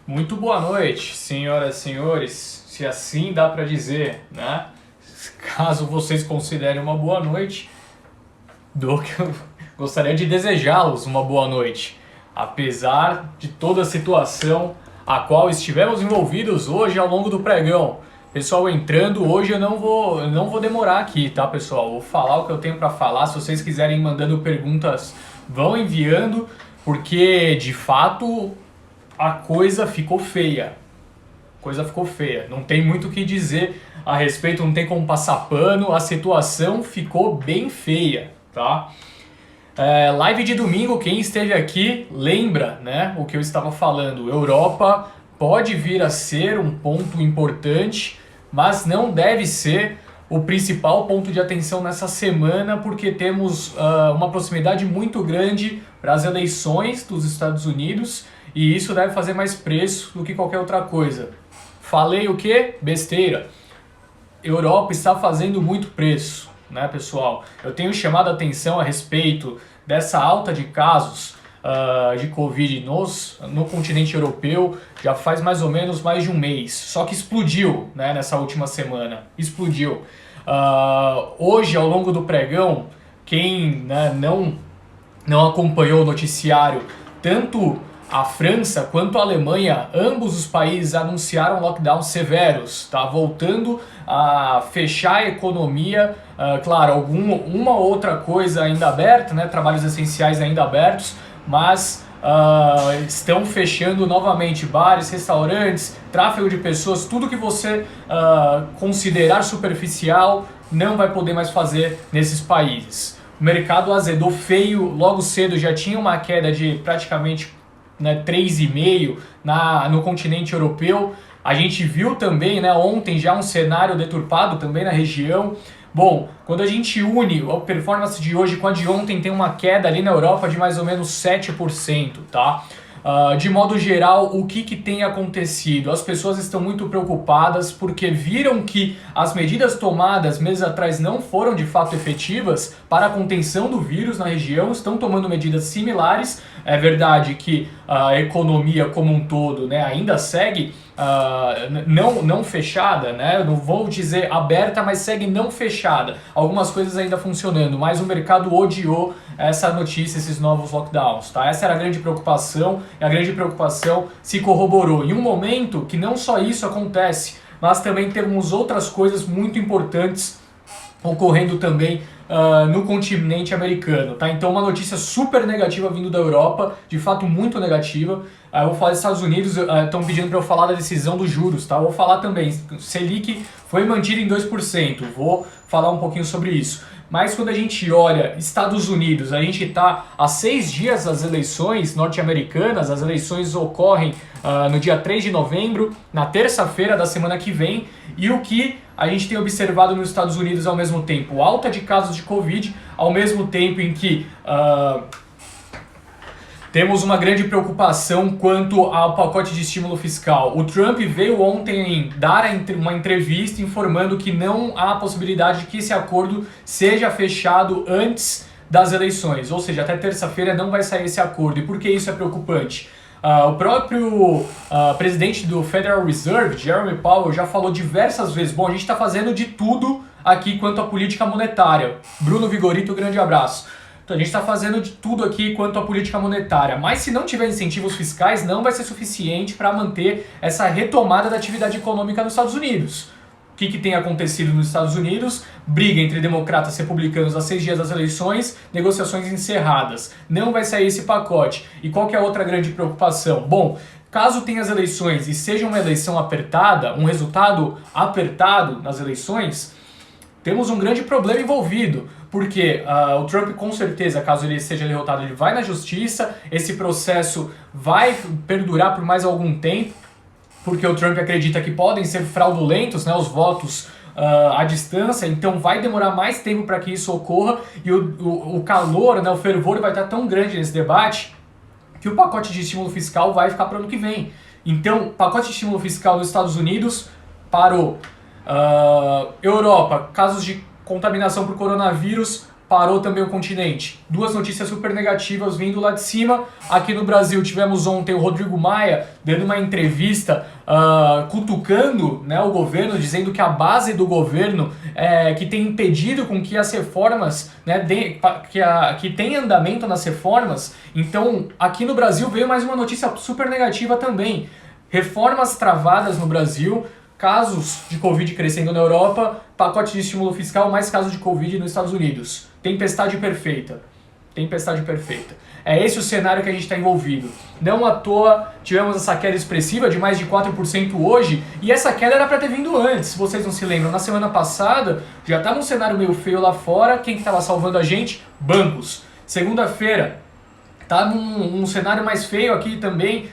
Muito boa noite, senhoras e senhores, se assim dá para dizer, né? Caso vocês considerem uma boa noite, eu gostaria de desejá-los uma boa noite, apesar de toda a situação a qual estivemos envolvidos hoje ao longo do pregão. Pessoal entrando, hoje eu não vou demorar aqui, tá, pessoal? Vou falar o que eu tenho para falar. Se vocês quiserem mandando perguntas, vão enviando, porque de fato a coisa ficou feia. Não tem muito o que dizer a respeito, não tem como passar pano, a situação ficou bem feia, tá? Live de domingo, quem esteve aqui lembra, né, o que eu estava falando. Europa pode vir a ser um ponto importante, mas não deve ser o principal ponto de atenção nessa semana, porque temos uma proximidade muito grande para as eleições dos Estados Unidos e isso deve fazer mais preço do que qualquer outra coisa. Falei o quê? Besteira. Europa está fazendo muito preço, né, pessoal? Eu tenho chamado a atenção a respeito dessa alta de casos de Covid no continente europeu já faz mais ou menos mais de um mês. Só que explodiu, né, nessa última semana. Explodiu. Hoje, ao longo do pregão, quem, né, não acompanhou o noticiário, tanto a França quanto a Alemanha, ambos os países anunciaram lockdowns severos, tá? Voltando a fechar a economia, claro, uma outra coisa ainda aberta, né? Trabalhos essenciais ainda abertos, mas estão fechando novamente bares, restaurantes, tráfego de pessoas, tudo que você considerar superficial não vai poder mais fazer nesses países. O mercado azedou feio, logo cedo já tinha uma queda de praticamente, né, 3,5% no continente europeu. A gente viu também, né, ontem já um cenário deturpado também na região. Bom, quando a gente une a performance de hoje com a de ontem, tem uma queda ali na Europa de mais ou menos 7%, tá? De modo geral, o que tem acontecido? As pessoas estão muito preocupadas porque viram que as medidas tomadas meses atrás não foram de fato efetivas para a contenção do vírus na região, estão tomando medidas similares. É verdade que a economia como um todo, né, ainda segue não fechada, né? Não vou dizer aberta, mas segue não fechada. Algumas coisas ainda funcionando, mas o mercado odiou essa notícia, esses novos lockdowns, tá? Essa era a grande preocupação, e a grande preocupação se corroborou. Em um momento que não só isso acontece, mas também temos outras coisas muito importantes ocorrendo também no continente americano, tá? Então uma notícia super negativa vindo da Europa, de fato muito negativa. Eu vou falar dos Estados Unidos, estão pedindo para eu falar da decisão dos juros, tá? Eu vou falar também, Selic foi mantido em 2%, vou falar um pouquinho sobre isso. Mas quando a gente olha Estados Unidos, a gente está há 6 dias das eleições norte-americanas, as eleições ocorrem no dia 3 de novembro, na terça-feira da semana que vem, e o que a gente tem observado nos Estados Unidos ao mesmo tempo? Alta de casos de Covid, ao mesmo tempo em que temos uma grande preocupação quanto ao pacote de estímulo fiscal. O Trump veio ontem dar uma entrevista informando que não há possibilidade de que esse acordo seja fechado antes das eleições, ou seja, até terça-feira não vai sair esse acordo. E por que isso é preocupante? O próprio presidente do Federal Reserve, Jerome Powell, já falou diversas vezes, bom, a gente está fazendo de tudo aqui quanto à política monetária. Bruno Vigorito, grande abraço. Então a gente está fazendo de tudo aqui quanto à política monetária, mas se não tiver incentivos fiscais, não vai ser suficiente para manter essa retomada da atividade econômica nos Estados Unidos. O que tem acontecido nos Estados Unidos? Briga entre democratas e republicanos há 6 dias das eleições, negociações encerradas. Não vai sair esse pacote. E qual que é a outra grande preocupação? Bom, caso tenha as eleições e seja uma eleição apertada, um resultado apertado nas eleições, temos um grande problema envolvido, porque o Trump, com certeza, caso ele seja derrotado, ele vai na justiça, esse processo vai perdurar por mais algum tempo, porque o Trump acredita que podem ser fraudulentos, né, os votos à distância, então vai demorar mais tempo para que isso ocorra, e o calor, né, o fervor vai estar tão grande nesse debate, que o pacote de estímulo fiscal vai ficar para o ano que vem. Então, pacote de estímulo fiscal nos Estados Unidos parou. Europa, casos de contaminação por coronavírus parou também o continente. Duas notícias super negativas vindo lá de cima. Aqui no Brasil tivemos ontem o Rodrigo Maia dando uma entrevista cutucando, né, o governo, dizendo que a base do governo que tem impedido com que as reformas, né, que tem andamento nas reformas. Então aqui no Brasil veio mais uma notícia super negativa também. Reformas travadas no Brasil, casos de Covid crescendo na Europa, pacote de estímulo fiscal, mais casos de Covid nos Estados Unidos. Tempestade perfeita. Tempestade perfeita. É esse o cenário que a gente está envolvido. Não à toa tivemos essa queda expressiva de mais de 4% hoje, e essa queda era para ter vindo antes, se vocês não se lembram. Na semana passada já estava um cenário meio feio lá fora. Quem que estava salvando a gente? Bancos. Segunda-feira tá num cenário mais feio aqui também,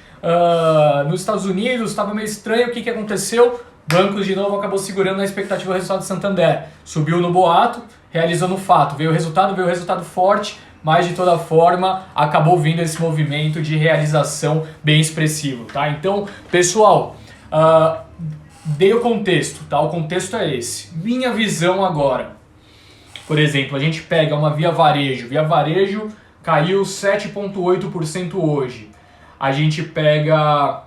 nos Estados Unidos, estava meio estranho. O que aconteceu? Bancos de novo acabou segurando na expectativa do resultado de Santander. Subiu no boato, realizou no fato. Veio o resultado forte, mas de toda forma acabou vindo esse movimento de realização bem expressivo, tá? Então, pessoal, dei o contexto, tá? O contexto é esse. Minha visão agora. Por exemplo, a gente pega uma Via Varejo. Via Varejo caiu 7,8% hoje. A gente pega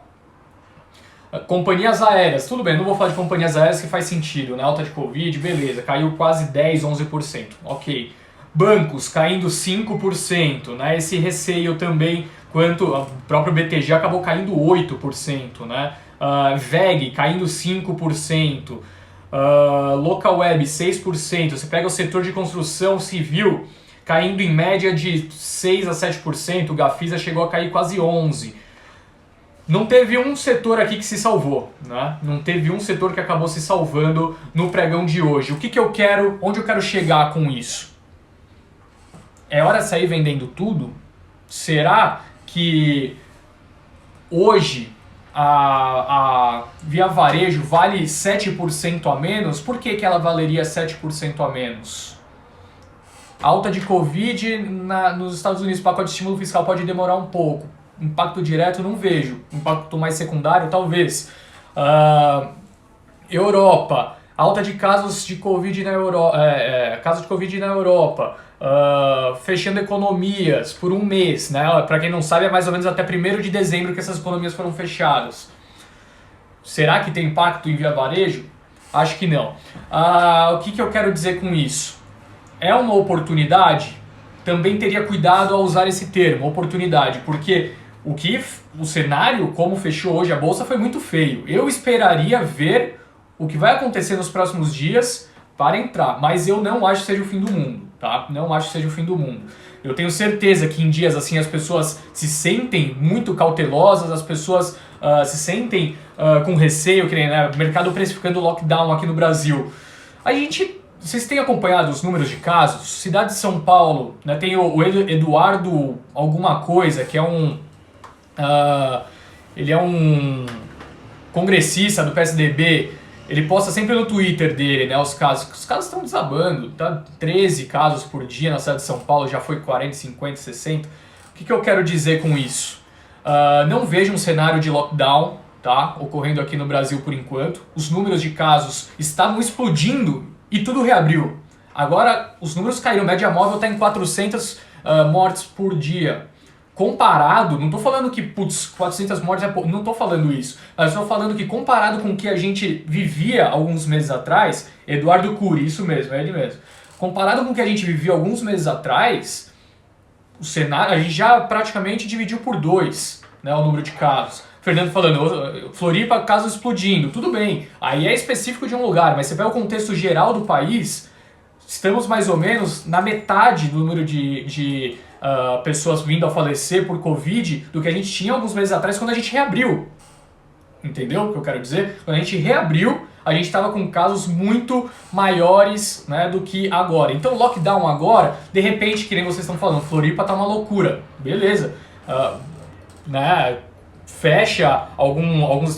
companhias aéreas, tudo bem, não vou falar de companhias aéreas que faz sentido, né? Alta de Covid, beleza, caiu quase 10, 11%, ok. Bancos caindo 5%, né? Esse receio também, quanto o próprio BTG acabou caindo 8%, né? VEG caindo 5%, Local Web 6%, você pega o setor de construção civil caindo em média de 6 a 7%, o Gafisa chegou a cair quase 11%. Não teve um setor aqui que se salvou, né? Não teve um setor que acabou se salvando no pregão de hoje. O que eu quero, onde eu quero chegar com isso? É hora de sair vendendo tudo? Será que hoje a Via Varejo vale 7% a menos? Por que ela valeria 7% a menos? Alta de Covid nos Estados Unidos, pacote de estímulo fiscal pode demorar um pouco. Impacto direto não vejo. Impacto mais secundário talvez. Europa, alta de casos de Covid na Europa, casos de Covid na Europa, fechando economias por um mês, né? Para quem não sabe, é mais ou menos até 1º de dezembro que essas economias foram fechadas. Será que tem impacto em Via Varejo? Acho que não. O que eu quero dizer com isso? É uma oportunidade? Também teria cuidado ao usar esse termo, oportunidade, porque o cenário, como fechou hoje a Bolsa, foi muito feio. Eu esperaria ver o que vai acontecer nos próximos dias para entrar, mas eu não acho que seja o fim do mundo, tá? Não acho que seja o fim do mundo. Eu tenho certeza que em dias assim as pessoas se sentem muito cautelosas, as pessoas se sentem com receio, que nem, né, o mercado precificando lockdown aqui no Brasil. Vocês têm acompanhado os números de casos? Cidade de São Paulo, né, tem o Eduardo alguma coisa, que é ele é um congressista do PSDB. Ele posta sempre no Twitter dele, né, os casos. Os casos estão desabando, tá? 13 casos por dia na cidade de São Paulo, já foi 40, 50, 60. O que eu quero dizer com isso? Não vejo um cenário de lockdown, tá, ocorrendo aqui no Brasil por enquanto. Os números de casos estavam explodindo e tudo reabriu. Agora os números caíram, média móvel está em 400 mortes por dia. Comparado, não estou falando que 400 mortes é pouco, não estou falando isso. Mas estou falando que comparado com o que a gente vivia alguns meses atrás, Eduardo Cury, isso mesmo, é ele mesmo. Comparado com o que a gente vivia alguns meses atrás, o cenário, a gente já praticamente dividiu por 2, né, o número de casos. Fernando falando, Floripa, casos explodindo, tudo bem, aí é específico de um lugar, mas você pega o contexto geral do país, estamos mais ou menos na metade do número de pessoas vindo a falecer por Covid do que a gente tinha alguns meses atrás quando a gente reabriu. Entendeu o que eu quero dizer? Quando a gente reabriu, a gente estava com casos muito maiores, né, do que agora. Então, lockdown agora, de repente, que nem vocês estão falando, Floripa tá uma loucura. Beleza. Né, fecha alguns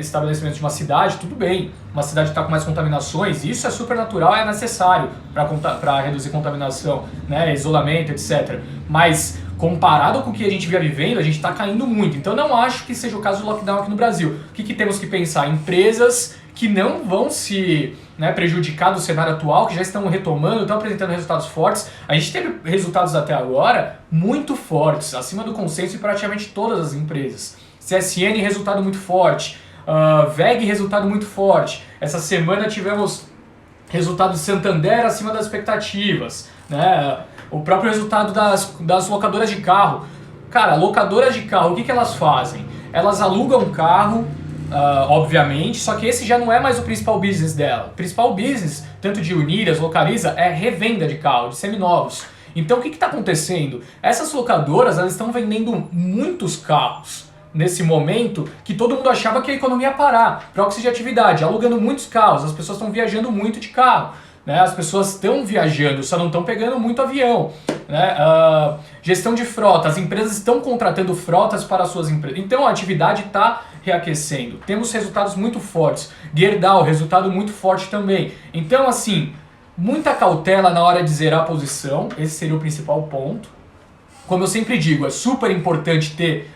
estabelecimentos de uma cidade, tudo bem. Uma cidade que está com mais contaminações, isso é super natural, é necessário para reduzir contaminação, né, isolamento, etc. Mas comparado com o que a gente vinha vivendo, a gente está caindo muito. Então não acho que seja o caso do lockdown aqui no Brasil. O que temos que pensar? Empresas que não vão se prejudicar do cenário atual, que já estão retomando, estão apresentando resultados fortes. A gente teve resultados até agora muito fortes, acima do consenso em praticamente todas as empresas. CSN, resultado muito forte. VEG, resultado muito forte. Essa semana tivemos resultado de Santander acima das expectativas, né? O próprio resultado das locadoras de carro. Cara, locadoras de carro, o que elas fazem? Elas alugam um carro, obviamente, só que esse já não é mais o principal business dela. O principal business, tanto de Unidas, Localiza, é revenda de carro, de seminovos. Então o que está acontecendo? Essas locadoras, elas estão vendendo muitos carros nesse momento que todo mundo achava que a economia ia parar, proxy de atividade, alugando muitos carros, as pessoas estão viajando muito de carro, né? As pessoas estão viajando, só não estão pegando muito avião, né? Gestão de frota, as empresas estão contratando frotas para suas empresas, então a atividade está reaquecendo, temos resultados muito fortes, Gerdau, resultado muito forte também, então assim, muita cautela na hora de zerar a posição, esse seria o principal ponto. Como eu sempre digo, é super importante ter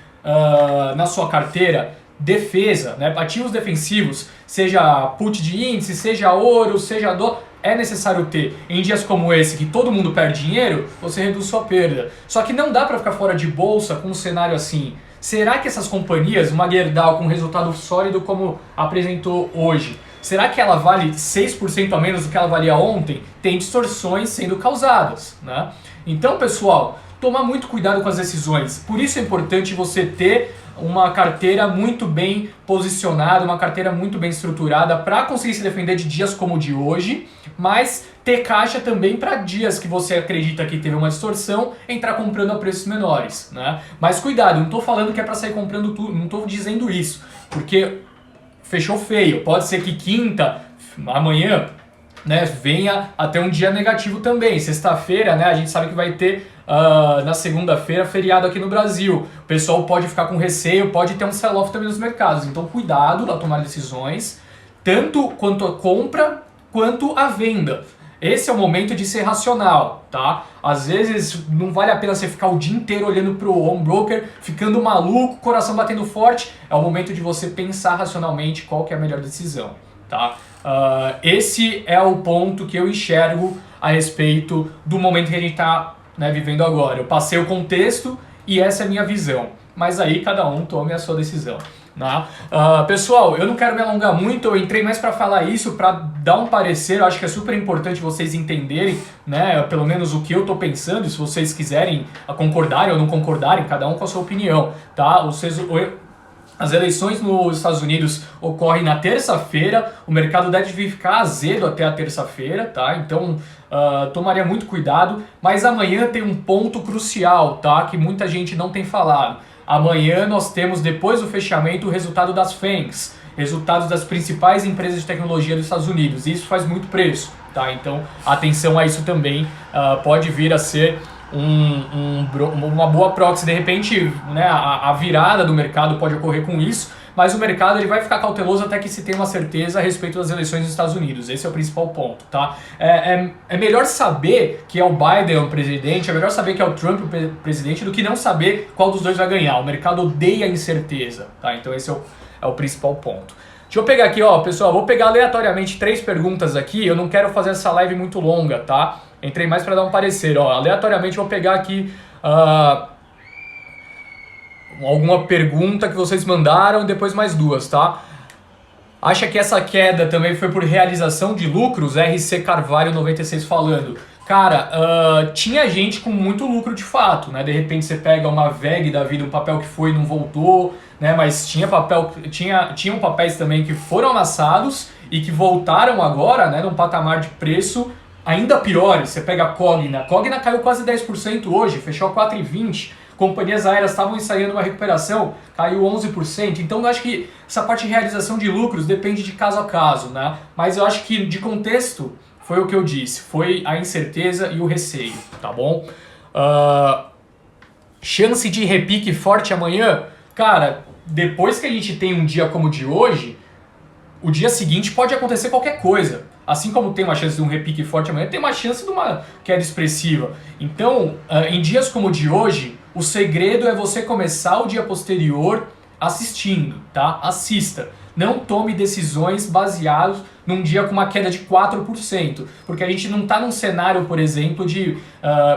na sua carteira defesa, né? Ativos defensivos, seja put de índice, seja ouro, seja dólar, é necessário ter. Em dias como esse, que todo mundo perde dinheiro, você reduz sua perda. Só que não dá para ficar fora de bolsa com um cenário assim. Será que essas companhias, uma Gerdau com resultado sólido como apresentou hoje, será que ela vale 6% a menos do que ela valia ontem? Tem distorções sendo causadas, né? Então, pessoal, tomar muito cuidado com as decisões. Por isso é importante você ter uma carteira muito bem posicionada, uma carteira muito bem estruturada para conseguir se defender de dias como o de hoje, mas ter caixa também para dias que você acredita que teve uma distorção, entrar comprando a preços menores, né? Mas cuidado, não estou falando que é para sair comprando tudo, não estou dizendo isso, porque fechou feio. Pode ser que quinta, amanhã, né, venha até um dia negativo também. Sexta-feira, né, a gente sabe que vai ter na segunda-feira feriado aqui no Brasil. O pessoal pode ficar com receio, pode ter um sell-off também nos mercados. Então cuidado na tomar decisões, tanto quanto a compra quanto a venda. Esse é o momento de ser racional, tá? Às vezes não vale a pena você ficar o dia inteiro olhando pro home broker, ficando maluco, coração batendo forte. É o momento de você pensar racionalmente qual que é a melhor decisão, tá? Esse é o ponto que eu enxergo a respeito do momento que a gente está, né, vivendo agora. Eu passei o contexto e essa é a minha visão, mas aí cada um tome a sua decisão, né? Pessoal, eu não quero me alongar muito, eu entrei mais para falar isso, para dar um parecer. Eu acho que é super importante vocês entenderem, né, pelo menos o que eu estou pensando, e se vocês quiserem concordarem ou não concordarem, cada um com a sua opinião, tá? As eleições nos Estados Unidos ocorrem na terça-feira, o mercado deve ficar azedo até a terça-feira, tá? Então tomaria muito cuidado, mas amanhã tem um ponto crucial, tá? Que muita gente não tem falado. Amanhã nós temos, depois do fechamento, o resultado das FANGs, resultados das principais empresas de tecnologia dos Estados Unidos, e isso faz muito preço, tá? Então atenção a isso também, pode vir a ser uma boa proxy. De repente, né, a virada do mercado pode ocorrer com isso, mas o mercado ele vai ficar cauteloso até que se tenha uma certeza a respeito das eleições dos Estados Unidos. Esse é o principal ponto, tá? É melhor saber que é o Biden o presidente, é melhor saber que é o Trump o presidente do que não saber qual dos dois vai ganhar. O mercado odeia a incerteza, tá? Então esse é o principal ponto. Deixa eu pegar aqui, ó, pessoal, vou pegar aleatoriamente 3 perguntas aqui, eu não quero fazer essa live muito longa, tá? Entrei mais para dar um parecer, ó, aleatoriamente vou pegar aqui alguma pergunta que vocês mandaram e depois mais 2, tá? Acha que essa queda também foi por realização de lucros? RC Carvalho 96 falando. Cara, tinha gente com muito lucro de fato, né? De repente você pega uma VEG da vida, um papel que foi e não voltou, né? Mas tinham papéis também que foram amassados e que voltaram agora, né? Num patamar de preço ainda piores. Você pega a Cogna caiu quase 10% hoje, fechou a 4,20. Companhias aéreas estavam ensaiando uma recuperação, caiu 11%. Então eu acho que essa parte de realização de lucros depende de caso a caso, né? Mas eu acho que de contexto foi o que eu disse, foi a incerteza e o receio, tá bom? Chance de repique forte amanhã? Cara, depois que a gente tem um dia como o de hoje, o dia seguinte pode acontecer qualquer coisa. Assim como tem uma chance de um repique forte amanhã, tem uma chance de uma queda expressiva. Então, em dias como o de hoje, O segredo é você começar o dia posterior assistindo, tá? Assista. Não tome decisões baseadas num dia com uma queda de 4%, porque a gente não está num cenário, por exemplo, de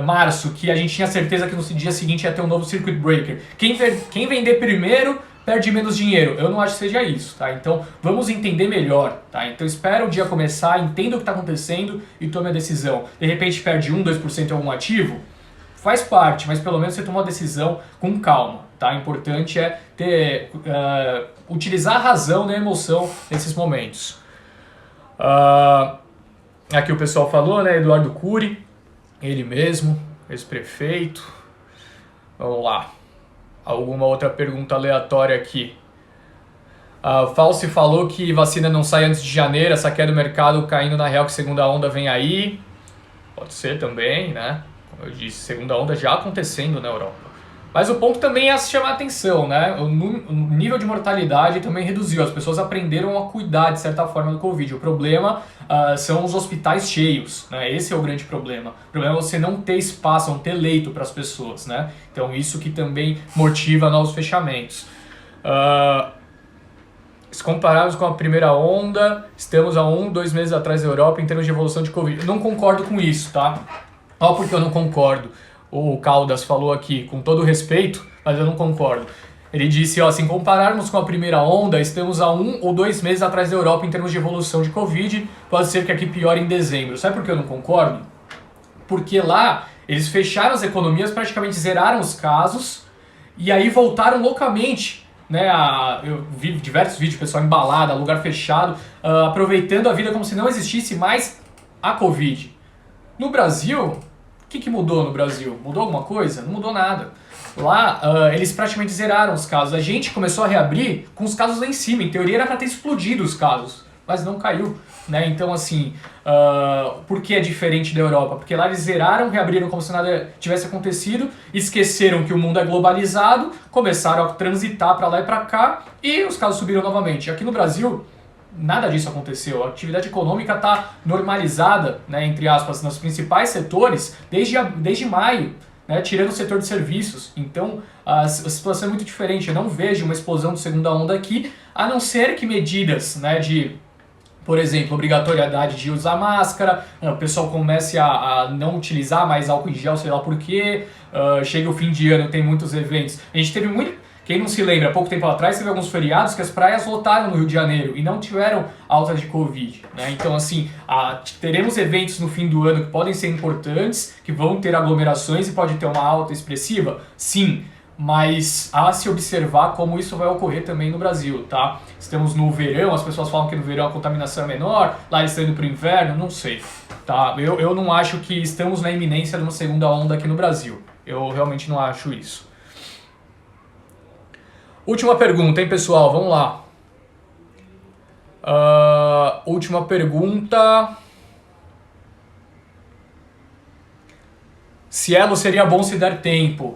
março, que a gente tinha certeza que no dia seguinte ia ter um novo circuit breaker. Quem vender primeiro perde menos dinheiro. Eu não acho que seja isso, tá? Então vamos entender melhor, tá? Então espera o dia começar, entenda o que está acontecendo e tome a decisão. De repente perde 1, 2% em algum ativo, faz parte, mas pelo menos você tomou a decisão com calma, tá? O importante é utilizar a razão, né, a emoção nesses momentos. Aqui o pessoal falou, né, Eduardo Cury, ele mesmo, ex-prefeito. Vamos lá. Alguma outra pergunta aleatória aqui. Falsi falou que vacina não sai antes de janeiro, essa queda do mercado caindo na real que segunda onda vem aí. Pode ser também, né? Como eu disse, segunda onda já acontecendo na Europa. Mas o ponto também é se chamar a atenção, né? O nível de mortalidade também reduziu. As pessoas aprenderam a cuidar, de certa forma, do Covid. O problema são os hospitais cheios, né? Esse é o grande problema. O problema é você não ter espaço, não ter leito para as pessoas, né? Então isso que também motiva novos fechamentos. Se compararmos com a primeira onda, estamos há 1, 2 meses atrás da Europa em termos de evolução de Covid. Eu não concordo com isso, tá? Olha porque eu não concordo. O Caldas falou aqui, com todo respeito, mas eu não concordo. Ele disse, se compararmos com a primeira onda, estamos há 1 ou 2 meses atrás da Europa em termos de evolução de Covid, pode ser que aqui piore em dezembro. Sabe por que eu não concordo? Porque lá eles fecharam as economias, praticamente zeraram os casos, e aí voltaram loucamente, né? Eu vi diversos vídeos, pessoal embalado, lugar fechado, aproveitando a vida como se não existisse mais a Covid. No Brasil... O que mudou no Brasil? Mudou alguma coisa? Não mudou nada. Lá, eles praticamente zeraram os casos. A gente começou a reabrir com os casos lá em cima. Em teoria era para ter explodido os casos, mas não caiu, né? Então, assim, por que é diferente da Europa? Porque lá eles zeraram, reabriram como se nada tivesse acontecido, esqueceram que o mundo é globalizado, começaram a transitar para lá e para cá e os casos subiram novamente. Aqui no Brasil... Nada disso aconteceu. A atividade econômica está normalizada, né, entre aspas, nos principais setores desde maio, né, tirando o setor de serviços. Então a situação é muito diferente. Eu não vejo uma explosão de segunda onda aqui, a não ser que medidas, né, de, por exemplo, obrigatoriedade de usar máscara, o pessoal comece a não utilizar mais álcool em gel, sei lá por quê, chega o fim de ano, tem muitos eventos. A gente teve muito... Quem não se lembra, há pouco tempo atrás teve alguns feriados que as praias lotaram no Rio de Janeiro e não tiveram alta de Covid, né? Então, assim, teremos eventos no fim do ano que podem ser importantes, que vão ter aglomerações e pode ter uma alta expressiva? Sim, mas há se observar como isso vai ocorrer também no Brasil, tá? Estamos no verão, as pessoas falam que no verão a contaminação é menor, lá eles estão indo para o inverno, não sei, tá? Eu não acho que estamos na iminência de uma segunda onda aqui no Brasil. Eu realmente não acho isso. Última pergunta, hein, pessoal? Vamos lá. Última pergunta. Cielo seria bom se der tempo.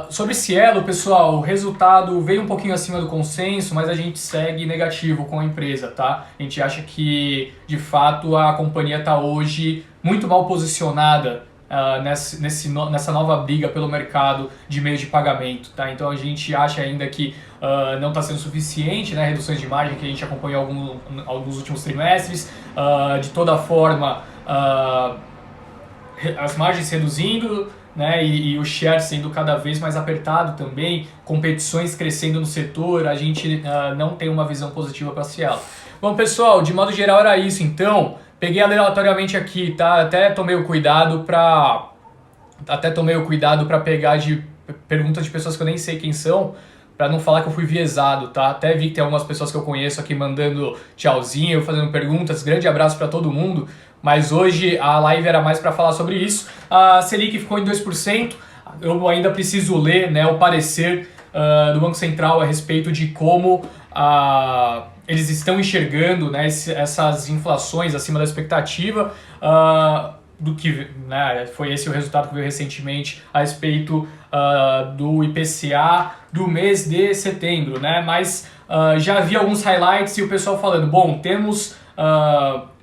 Sobre Cielo, pessoal, o resultado veio um pouquinho acima do consenso, mas a gente segue negativo com a empresa, tá? A gente acha que, de fato, a companhia está hoje muito mal posicionada nessa nova briga pelo mercado de meios de pagamento, tá? Então a gente acha ainda que não está sendo suficiente, né? Reduções de margem que a gente acompanhou alguns últimos trimestres, de toda forma as margens reduzindo, né? E o share sendo cada vez mais apertado também, competições crescendo no setor, a gente não tem uma visão positiva para a Cielo. Bom, pessoal, de modo geral era isso, então. Peguei aleatoriamente aqui, tá? Até tomei o cuidado para pegar de perguntas de pessoas que eu nem sei quem são, para não falar que eu fui viesado, tá? Até vi que tem algumas pessoas que eu conheço aqui mandando tchauzinho, fazendo perguntas. Grande abraço para todo mundo. Mas hoje a live era mais para falar sobre isso. A Selic ficou em 2%. Eu ainda preciso ler, né, o parecer do Banco Central a respeito de como eles estão enxergando, né, essas inflações acima da expectativa, do que, né, foi esse o resultado que veio recentemente a respeito do IPCA do mês de setembro, né? Mas já havia alguns highlights e o pessoal falando, bom, temos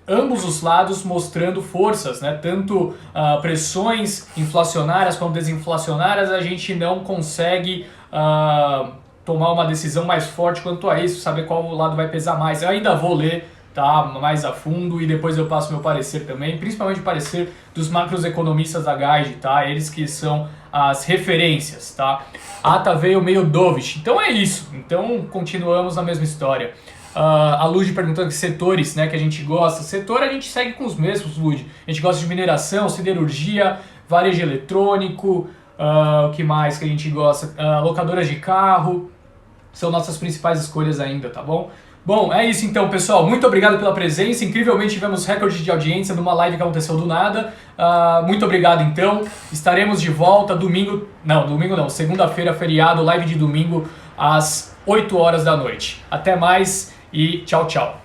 ambos os lados mostrando forças, né? Tanto pressões inflacionárias quanto desinflacionárias, a gente não consegue tomar uma decisão mais forte quanto a isso, saber qual lado vai pesar mais. Eu ainda vou ler, tá, mais a fundo, e depois eu passo meu parecer também, principalmente o parecer dos macroeconomistas da Guide, tá? Eles que são as referências, tá? A ata veio meio dovish, então é isso. Então continuamos na mesma história. A Lud perguntando que setores, né, que a gente gosta. Setor a gente segue com os mesmos, Lud. A gente gosta de mineração, siderurgia, varejo eletrônico, o que mais que a gente gosta? Locadoras de carro, são nossas principais escolhas ainda, tá bom? Bom, é isso então, pessoal. Muito obrigado pela presença. Incrivelmente tivemos recorde de audiência numa live que aconteceu do nada. Muito obrigado então. Estaremos de volta domingo não, segunda-feira, feriado, live de domingo às 8 horas da noite. Até mais e tchau, tchau.